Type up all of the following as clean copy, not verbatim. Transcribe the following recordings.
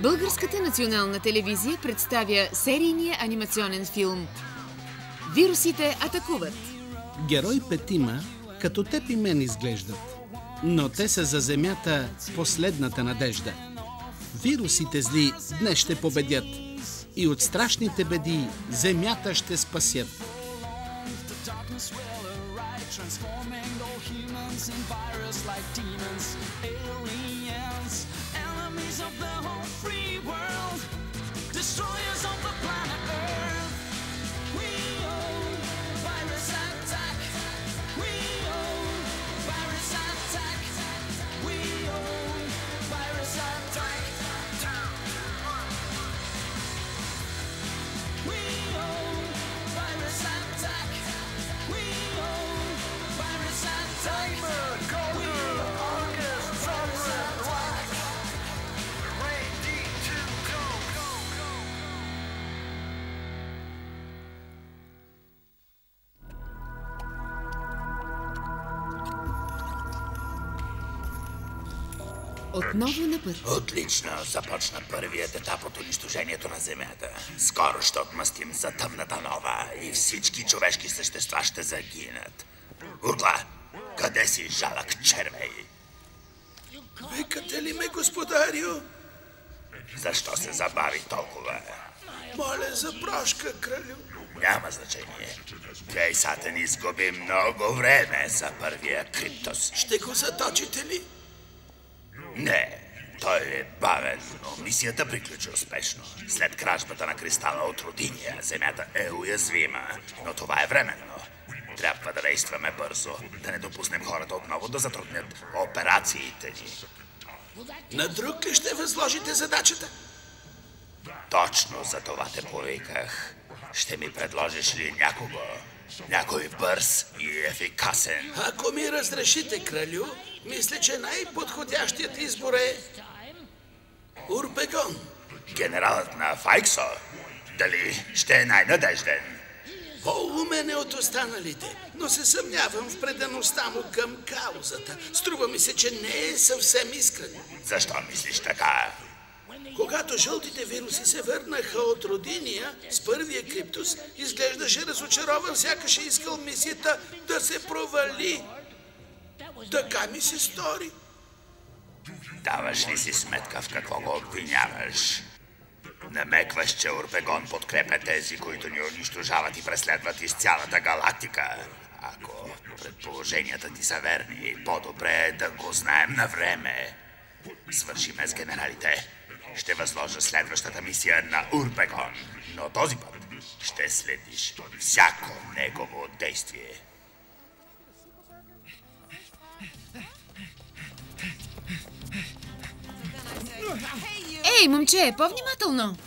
Българската национална телевизия представя серийния анимационен филм "Вирусите атакуват". Герой петима, като теб и мен изглеждат, но те са за Земята последната надежда. Вирусите зли днес ще победят и от страшните беди Земята ще спасят. Отново на път. Отлично. Започна първият етап от унищожението на Земята. Скоро ще отмъстим за тъмната нова и всички човешки същества ще загинат. Урла, къде си, жалък червей? Викате ли ме, господарю? Защо се забави толкова? Моля за прошка, кралю. Няма значение. Тя и Сатан изгуби много време за първия Криптос. Ще го заточите ли? Не, той е бавен, но мисията приключи успешно. След кражбата на кристала от Родиния, Земята е уязвима, но това е временно. Трябва да действаме бързо, да не допуснем хората отново да затруднят операциите ни. На друг ли ще възложите задачата? Точно за това те повиках. Ще ми предложиш ли някого? Някой бърз и ефикасен? Ако ми разрешите, кралю, мисля, че най-подходящият избор е Урпегон. Генералът на Файксо? Дали ще е най-надежден? По-умен е от останалите, но се съмнявам в предаността му към каузата. Струва ми се, че не е съвсем искрен. Защо мислиш така? Когато жълтите вируси се върнаха от Родиния с първия Криптус, изглеждаше разочарован, сякаш е искал мисията да се провали. Така ми се стори. Даваш ли си сметка в какво го обвиняваш? Намекваш, че Урпегон подкрепя тези, които ни унищожават и преследват из цялата галактика. Ако предположенията ти са верни, по-добре е да го знаем на време. Свършиме с генералите. Ще възложа следващата мисия на Урпегон, но този път ще следиш всяко негово действие. Ей, момче, по-внимателно!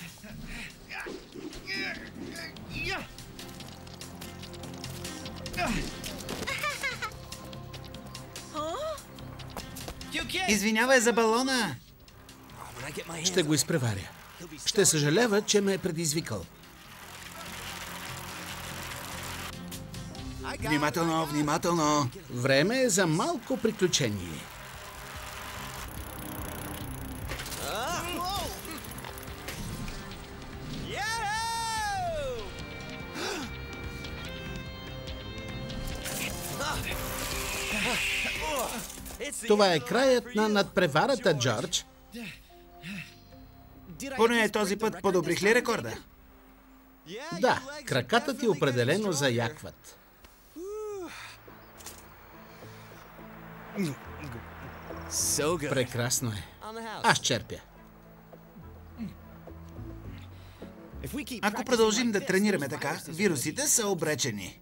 Извинявай за балона. Ще го изпреваря. Ще съжалява, че ме е предизвикал. Внимателно, внимателно. Време е за малко приключение. Това е краят на надпреварата, Джордж. Поне този път подобрих ли рекорда? Да, краката ти определено заякват. Прекрасно е. Аз черпя. Ако продължим да тренираме така, вирусите са обречени.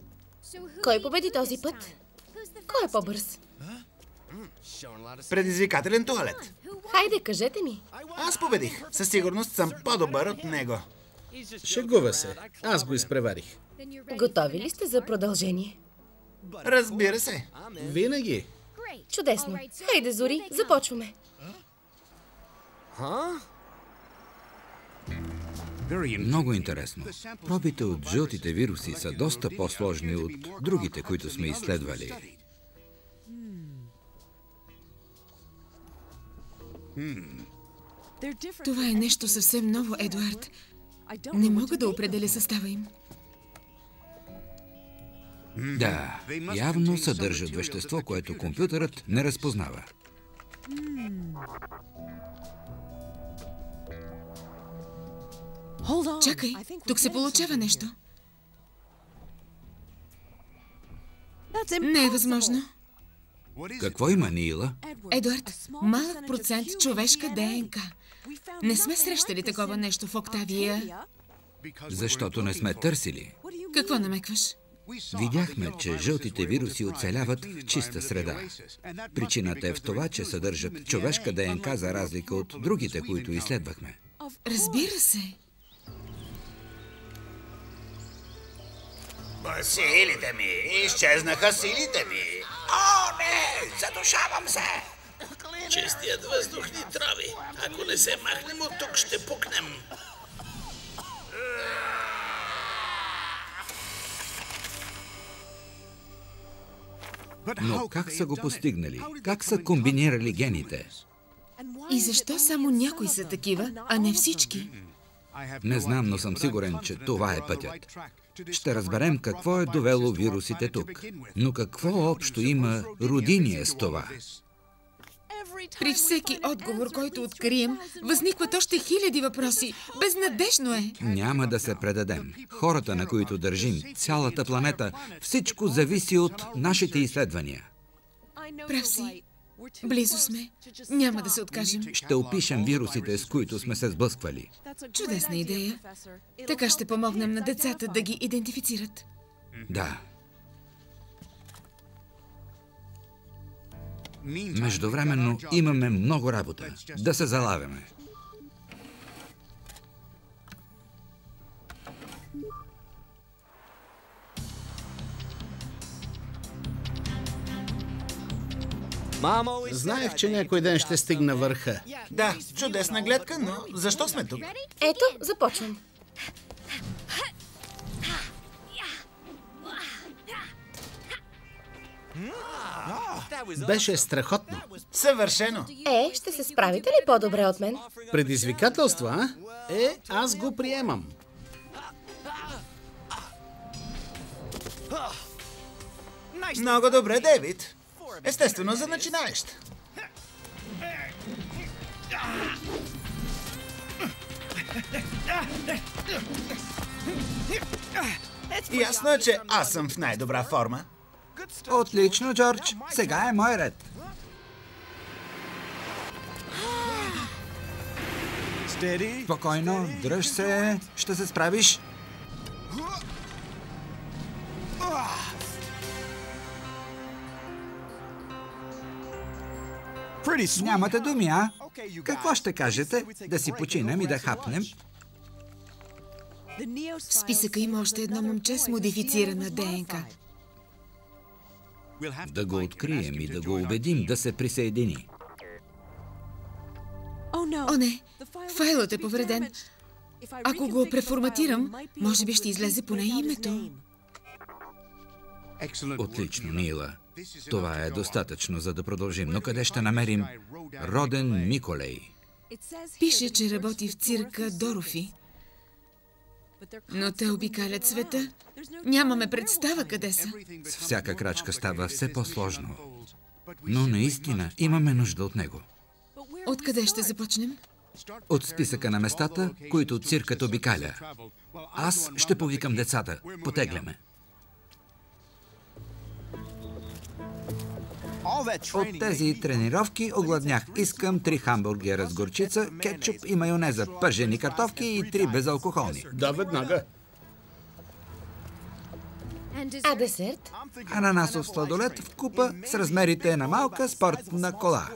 Кой победи този път? Кой е по-бърз? Предизвикателен туалет. Хайде, кажете ми. Аз победих. Със сигурност съм по-добър от него. Шегува се. Аз го изпреварих. Готови ли сте за продължение? Разбира се. Винаги. Чудесно. Хайде, Зори, започваме. Много интересно. Пробите от жълтите вируси са доста по-сложни от другите, които сме изследвали. Това е нещо съвсем ново, Едуард. Не мога да определя състава им. Да, явно съдържат вещество, което компютърът не разпознава. Чакай, тук се получава нещо. Не е възможно. Какво има, Нила? Едуард, малък процент човешка ДНК. Не сме срещали такова нещо в Октавия. Защото не сме търсили. Какво намекваш? Видяхме, че жълтите вируси оцеляват в чиста среда. Причината е в това, че съдържат човешка ДНК за разлика от другите, които изследвахме. Разбира се. Силите ми! Изчезнаха силите ми! О, не! Задушавам се! Чистият въздух ни трави. Ако не се махнем от тук, ще пукнем. Но как са го постигнали? Как са комбинирали гените? И защо само някои са такива, а не всички? Не знам, но съм сигурен, че това е пътят. Ще разберем какво е довело вирусите тук. Но какво общо има родиния с това? При всеки отговор, който открием, възникват още хиляди въпроси. Безнадежно е. Няма да се предадем. Хората, на които държим, цялата планета, всичко зависи от нашите изследвания. Прав си. Близо сме. Няма да се откажем. Ще опишем вирусите, с които сме се сблъсквали. Чудесна идея. Така ще помогнем на децата да ги идентифицират. Да. Междувременно имаме много работа. Да се залавяме. Знаех, че някой ден ще стигна върха. Да, чудесна гледка, но защо сме тук? Ето, започвам. Беше страхотно. Съвършено. Ще се справите ли по-добре от мен? Предизвикателство, а? Аз го приемам. Много добре, Дейвид. Естествено за начинаещ. Ясно е, че аз съм в най-добра форма. Отлично, Джордж. Сега е мой ред. Спокойно, дръж се. Ще се справиш. Нямате думи, а? Какво ще кажете? Да си починем и да хапнем? В списъка има още едно момче с модифицирана ДНК. Да го открием и да го убедим да се присъедини. О, не! Файлът е повреден. Ако го преформатирам, може би ще излезе поне името. Отлично, Нила. Това е достатъчно, за да продължим. Но къде ще намерим Роден Миколей? Пише, че работи в цирка Дорофи. Но те обикалят света. Нямаме представа къде са. С всяка крачка става все по-сложно. Но наистина имаме нужда от него. Откъде ще започнем? От списъка на местата, които циркът обикаля. Аз ще повикам децата. Потегляме. От тези тренировки огладнях. Искам 3 хамбургера с горчица, кетчуп и майонеза, пържени картофки и 3 безалкохолни. Да, веднага. А десерт? Ананасов сладолед в купа с размерите на малка спортна кола.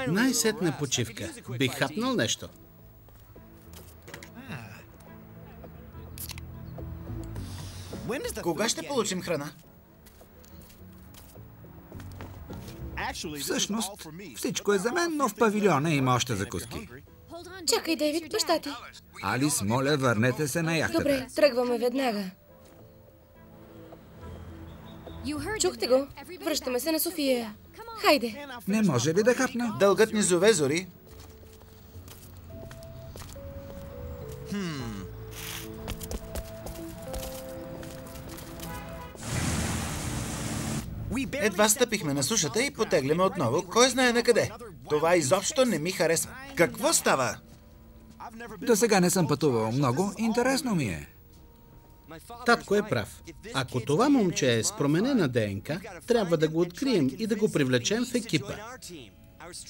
Най-сетне почивка. Бих хапнал нещо. Кога ще получим храна? Всъщност, всичко е за мен, но в павилиона има още закуски. Чакай, Дейвид, баща ти. Алис, моля, върнете се на яхтата. Добре, тръгваме веднага. Чухте го? Връщаме се на София. Хайде. Не може ли да хапна? Дългът ни зове, Зори. Едва стъпихме на сушата и потегляме отново. Кой знае на къде? Това изобщо не ми харесва. Какво става? До сега не съм пътувал много. Интересно ми е. Татко е прав. Ако това момче е с променена ДНК, трябва да го открием и да го привлечем в екипа.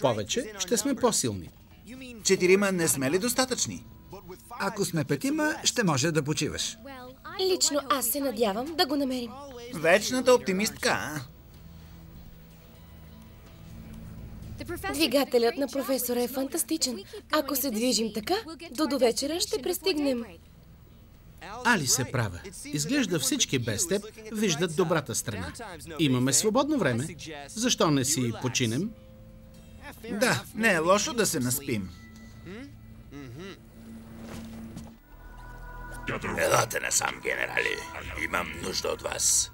Повече ще сме по-силни. 4 не сме ли достатъчни? Ако сме 5, ще може да почиваш. Лично аз се надявам да го намерим. Вечната оптимистка, а? Двигателят на професора е фантастичен. Ако се движим така, до вечера ще пристигнем. Алис е права. Изглежда всички без теб виждат добрата страна. Имаме свободно време. Защо не си починем? Да, не е лошо да се наспим. Елате насам, генерали. Имам нужда от вас.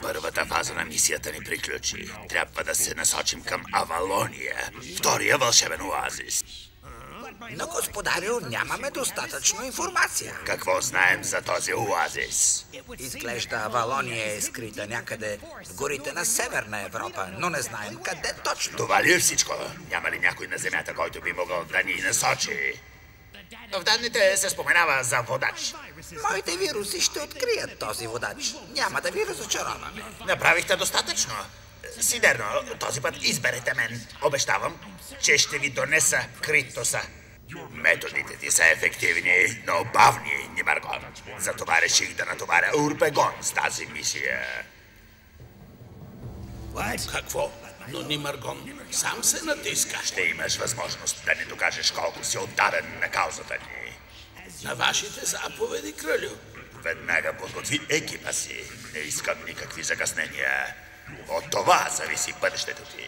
Първата фаза на мисията ни приключи. Трябва да се насочим към Авалония, втория вълшебен оазис. Но, господарю, нямаме достатъчно информация. Какво знаем за този оазис? Изглежда Авалония е скрита някъде в горите на Северна Европа, но не знаем къде точно. Това ли е всичко? Няма ли някой на Земята, който би могъл да ни насочи? В данните се споменава за водач. Моите вируси ще открият този водач. Няма да ви разочароваме. Направихте достатъчно. Сидерно, този път изберете мен. Обещавам, че ще ви донеса Критоса. Методите ти са ефективни, но бавни, Нимаргон. Затова реших да натоваря Урбегон с тази мисия. Какво? Но Нимаргон сам се натиска. Ще имаш възможност да ни докажеш колко си отдаден на каузата ни. На вашите заповеди, кралю. Веднага подготви екипа си. Не искам никакви закъснения. От това зависи бъдещето ти.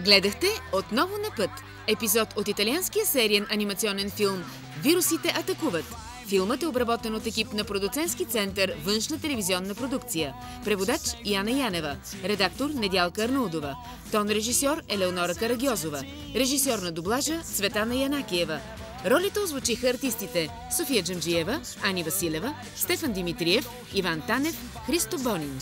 Гледахте Отново на път. Епизод от италианския сериен анимационен филм «Вирусите атакуват». Филмът е обработен от екип на продуцентски център Външна телевизионна продукция. Преводач Яна Янева. Редактор Недялка Арнаудова. Тон режисьор Елеонора Карагьозова. Режисьор на дублажа Цветана Янакиева. Ролите озвучиха артистите София Джамджиева, Ани Василева, Стефан Димитриев, Иван Танев, Христо Бонин.